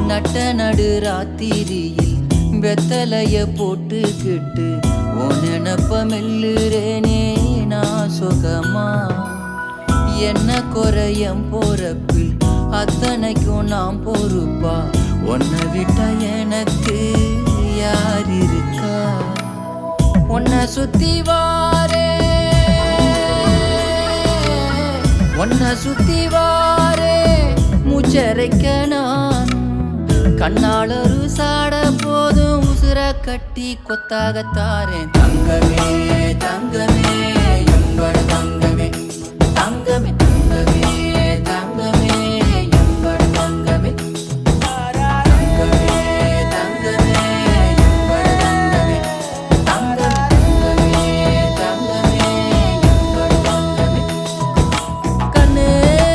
நட்ட நடு ராத்திரியில் வெத்தலைய போட்டுக்கிட்டு உன் நினப்ப மெல்லுறேனே நான் சுகமா. என்ன குறையம் போறப்பில் அத்தனைக்கும் நாம் பொறுப்பா. உன்னை விட்டா எனக்கு யார் இருக்கா. உன்னை சுத்தி வாரே உன்னை சுத்தி வாரே மூச்சரைக்க நான் கண்ணாளரு சாட போதும் உசுர கட்டி கொத்தாகத்தாரேன். தங்கமே தங்கமே எங்களோட தங்கமே தங்கமே தங்கமே.